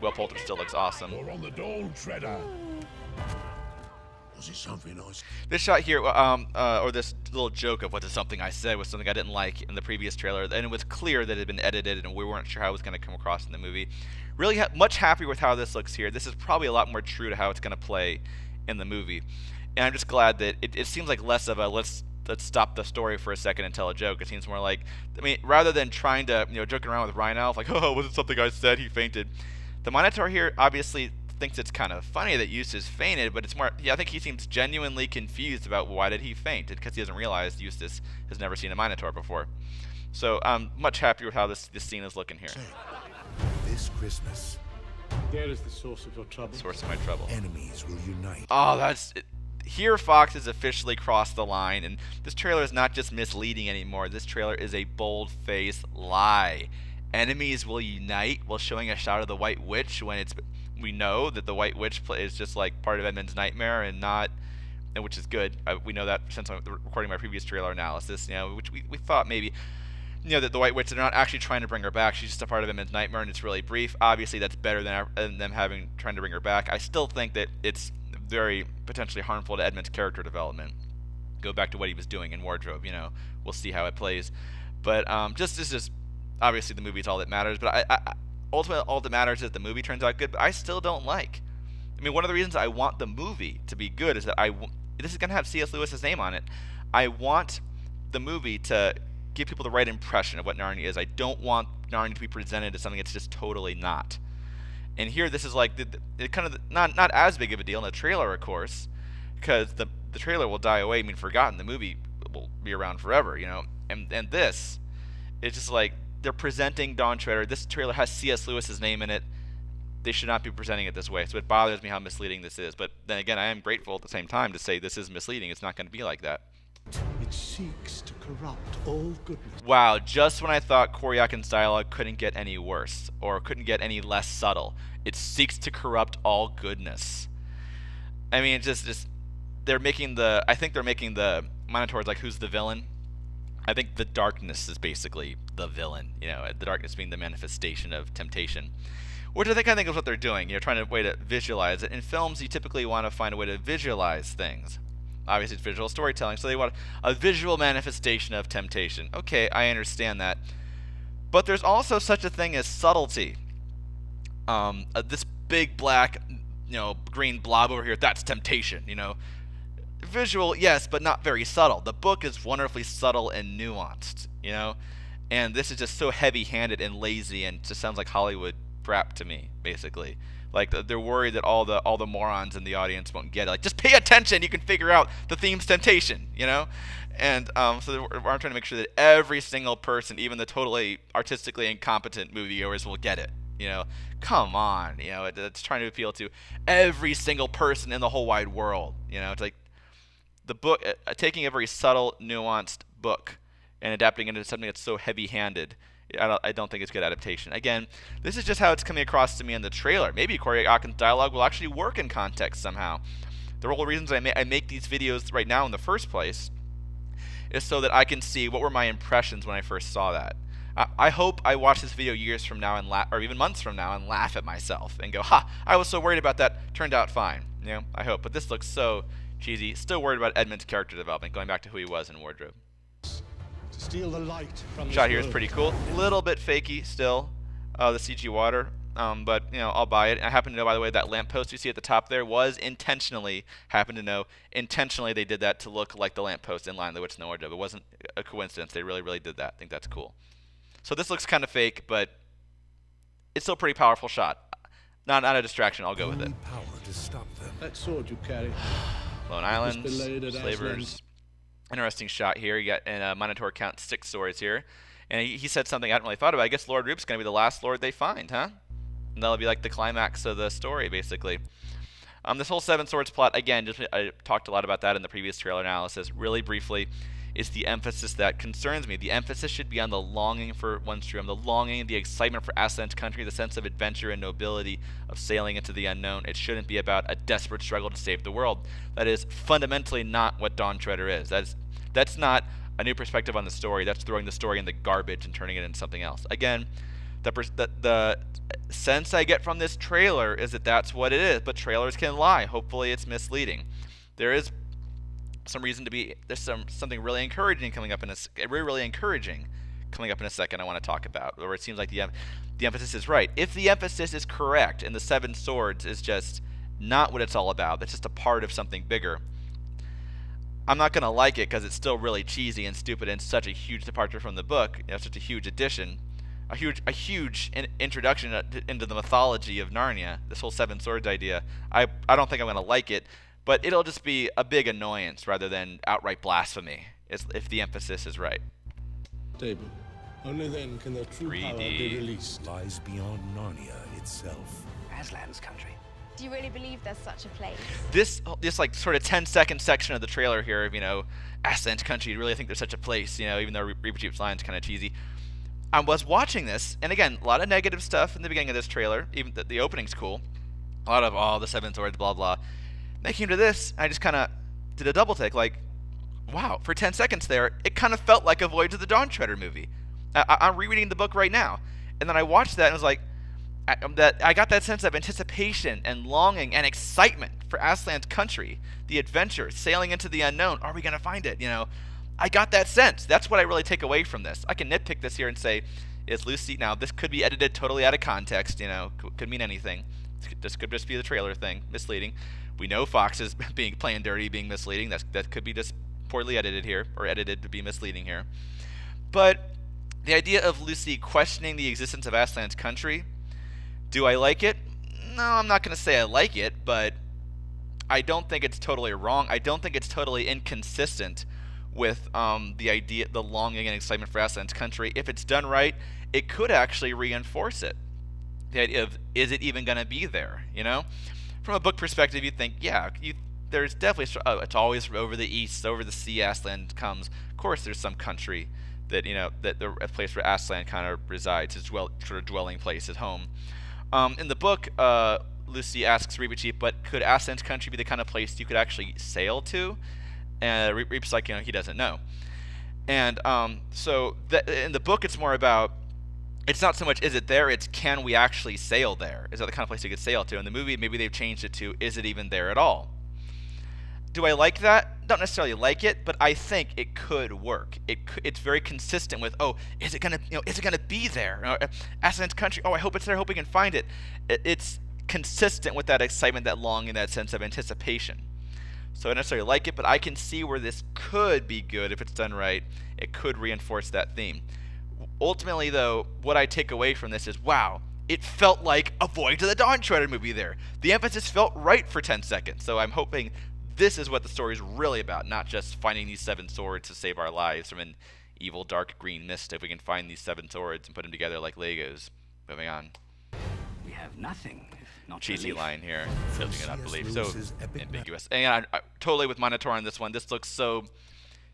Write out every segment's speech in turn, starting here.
Will Poulter still looks awesome. You're on the dole, Shredder. Was it something I said? This shot here, or this little joke of what is something I said was something I didn't like in the previous trailer, and it was clear that it had been edited, and we weren't sure how it was going to come across in the movie. Really much happier with how this looks here. This is probably a lot more true to how it's going to play in the movie. And I'm just glad that it seems like less of a let's stop the story for a second and tell a joke. It seems more like, I mean, rather than trying to, joking around with Ryan Alf, like, oh, was it something I said? He fainted. The Minotaur here obviously thinks it's kind of funny that Eustace fainted, but it's more, I think he seems genuinely confused about why did he faint, because he doesn't realize Eustace has never seen a Minotaur before. So I'm much happier with how this scene is looking here. This Christmas, There is the source of your trouble. Source of my trouble. enemies will unite. Oh, that's it. Here Fox has officially crossed the line, and this trailer is not just misleading anymore. This trailer is a bold-faced lie. Enemies will unite while showing a shot of the White Witch when we know that the White Witch is just like part of Edmund's nightmare and not, which is good. We know that since I'm recording my previous trailer analysis, which we thought maybe, that the White Witch, they're not actually trying to bring her back. She's just a part of Edmund's nightmare, and it's really brief. Obviously, that's better than them trying to bring her back. I still think that it's very potentially harmful to Edmund's character development. Go back to what he was doing in Wardrobe. We'll see how it plays. But just obviously the movie is all that matters. But I ultimately all that matters is that the movie turns out good. But I still don't like. I mean, one of the reasons I want the movie to be good is that this is going to have C.S. Lewis's name on it. I want the movie to give people the right impression of what Narnia is. I don't want Narnia to be presented as something it's just totally not. And here, this is like it kind of not as big of a deal in the trailer, of course, because the trailer will die away, forgotten. The movie will be around forever, And this, it's just like they're presenting Dawn Treader. This trailer has C.S. Lewis's name in it. They should not be presenting it this way. So it bothers me how misleading this is. But then again, I am grateful at the same time to say this is misleading. It's not going to be like that. It seeks to corrupt all goodness. Wow, just when I thought Koryakin's dialogue couldn't get any worse, or couldn't get any less subtle, it seeks to corrupt all goodness. I mean, just they're making I think they're making the Minotaurs like, who's the villain? I think the darkness is basically the villain, the darkness being the manifestation of temptation. Which I think is what they're doing, trying to way to visualize it. In films, you typically want to find a way to visualize things. Obviously, it's visual storytelling, so they want a visual manifestation of temptation. Okay, I understand that. But there's also such a thing as subtlety. This big black, green blob over here, that's temptation, Visual, yes, but not very subtle. The book is wonderfully subtle and nuanced, And this is just so heavy-handed and lazy and just sounds like Hollywood crap to me, basically. Like, they're worried that all the morons in the audience won't get it. Like, just pay attention, you can figure out the theme's temptation, And so I'm trying to make sure that every single person, even the totally artistically incompetent moviegoers, will get it. Come on, it's trying to appeal to every single person in the whole wide world. It's like the book, taking a very subtle, nuanced book and adapting it into something that's so heavy-handed. I don't think it's good adaptation. Again, this is just how it's coming across to me in the trailer. Maybe Koryakin's dialogue will actually work in context somehow. The whole reasons I make these videos right now in the first place is so that I can see what were my impressions when I first saw that. I hope I watch this video years from now or even months from now and laugh at myself and go, ha, I was so worried about that, turned out fine. I hope. But this looks so cheesy. Still worried about Edmund's character development, going back to who he was in Wardrobe. To steal the light from Shot here this is world. pretty cool. Little bit fakey still, the CG water, but I'll buy it. I happen to know, by the way, that lamppost you see at the top there was intentionally they did that to look like the lamppost in Lion, the Witch, and the Wardrobe. It wasn't a coincidence. They really, really did that. I think that's cool. So this looks kind of fake, but it's still a pretty powerful shot. Not a distraction. I'll go with it. Power to stop them. That sword you carry. Lone was Islands, belayed at Slavers. Aslan's. Interesting shot here. You got Minotaur counts 6 swords here. And he said something I hadn't really thought about. I guess Lord Roop's going to be the last lord they find, huh? And that'll be like the climax of the story, basically. This whole 7 swords plot, again, I talked a lot about that in the previous trailer analysis. Really briefly, is the emphasis that concerns me. The emphasis should be on the longing for one's dream, the longing, the excitement for Aslan's country, the sense of adventure and nobility of sailing into the unknown. It shouldn't be about a desperate struggle to save the world. That is fundamentally not what Dawn Treader is. That's not a new perspective on the story. That's throwing the story in the garbage and turning it into something else. Again, The sense I get from this trailer is that that's what it is, but trailers can lie. Hopefully it's misleading. There is some reason to be, there's something really encouraging coming up in really encouraging coming up in a second I want to talk about, where it seems like the emphasis is right. If the emphasis is correct and the Seven Swords is just not what it's all about, that's just a part of something bigger, I'm not going to like it because it's still really cheesy and stupid and such a huge departure from the book, such a huge addition, a huge introduction into the mythology of Narnia, this whole Seven Swords idea. I don't think I'm going to like it, but it'll just be a big annoyance rather than outright blasphemy, if the emphasis is right. Table. Only then can the true power be released. Lies beyond Narnia itself. Aslan's country. Do you really believe there's such a place? This like sort of 10-second section of the trailer here of, Aslan's country, you really think there's such a place, even though Reaper Chief's line's kind of cheesy. I was watching this, and again, a lot of negative stuff in the beginning of this trailer, even the opening's cool. A lot of, the Seven Swords, blah, blah. Then I came to this, I just kind of did a double take, like, wow, for 10 seconds there, it kind of felt like a Voyage of the Dawn Treader movie. I'm rereading the book right now, and then I watched that and was like, I got that sense of anticipation and longing and excitement for Aslan's country, the adventure, sailing into the unknown. Are we going to find it? I got that sense. That's what I really take away from this. I can nitpick this here and say, is Lucy, now this could be edited totally out of context, could mean anything. This could just be the trailer thing, misleading. We know Fox is playing dirty, being misleading. That could be just poorly edited here, or edited to be misleading here. But the idea of Lucy questioning the existence of Aslan's country, do I like it? No, I'm not going to say I like it, but I don't think it's totally wrong. I don't think it's totally inconsistent with the idea, the longing and excitement for Aslan's country. If it's done right, it could actually reinforce it. The idea of, is it even going to be there? From a book perspective, you think, yeah, there's definitely, it's always over the east, over the sea, Aslan comes. Of course, there's some country that, a place where Aslan kind of resides, his sort of dwelling place, his home. In the book, Lucy asks Reaper Chief, but could Aslan's country be the kind of place you could actually sail to? And Reaper's like, he doesn't know. And so in the book, it's more about, it's not so much is it there, it's can we actually sail there? Is that the kind of place you could sail to? In the movie, maybe they've changed it to, is it even there at all? Do I like that? Don't necessarily like it, but I think it could work. It's very consistent with, is it gonna be there? Aslan's country, I hope it's there. I hope we can find it. It's consistent with that excitement, that longing, that sense of anticipation. So I don't necessarily like it, but I can see where this could be good if it's done right. It could reinforce that theme. Ultimately, though, what I take away from this is, wow, it felt like a Voyage of the Dawn Treader movie there. The emphasis felt right for 10 seconds. So I'm hoping this is what the story is really about, not just finding these seven swords to save our lives from an evil dark green mist. If we can find these seven swords and put them together like Legos. Moving on. We have nothing, if not cheesy belief. line here, filtering it up belief. So ambiguous. And I totally with Minotaur on this one. This looks so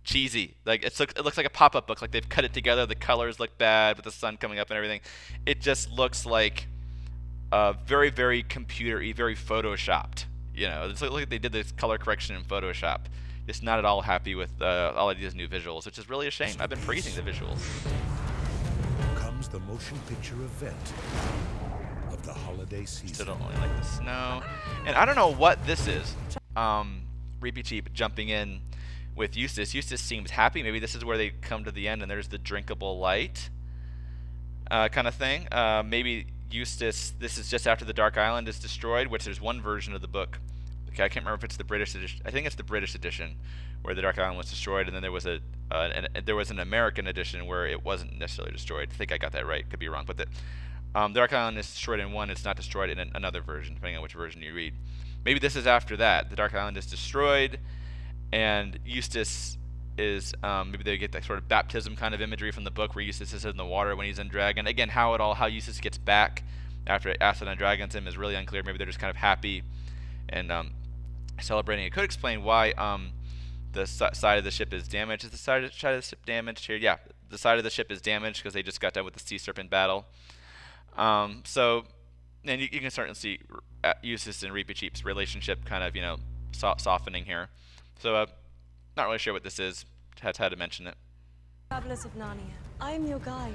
cheesy. Like it looks like a pop-up book. Like they've cut it together. The colors look bad with the sun coming up and everything. It just looks like very, very computer-y, very photoshopped. It's like they did this color correction in Photoshop. Just not at all happy with all of these new visuals, which is really a shame. I've been praising the visuals. Comes the motion picture event of the holiday season. Still don't really like the snow. And I don't know what this is. Reapy Cheap jumping in with Eustace. Eustace seems happy. Maybe this is where they come to the end and there's the drinkable light kind of thing. Maybe Eustace, this is just after the Dark Island is destroyed, which there's one version of the book. Okay, I can't remember if it's the British edition. I think it's the British edition where the Dark Island was destroyed, and then there was an American edition where it wasn't necessarily destroyed. I think I got that right. Could be wrong, but the Dark Island is destroyed in one. It's not destroyed in another version, depending on which version you read. Maybe this is after that. The Dark Island is destroyed, and Eustace is maybe they get that sort of baptism kind of imagery from the book where Eustace is in the water when he's in dragon. Again, how Eustace gets back after Acid and Dragons him is really unclear. Maybe they're just kind of happy and celebrating. It could explain why the side of the ship is damaged. Is the side of the ship damaged here? Yeah, the side of the ship is damaged because they just got done with the sea serpent battle. So, and you can certainly see Eustace and Reapy Cheap's relationship kind of softening here. So not really sure what this is. Had to mention it. Travelers of Narnia, I am your guide.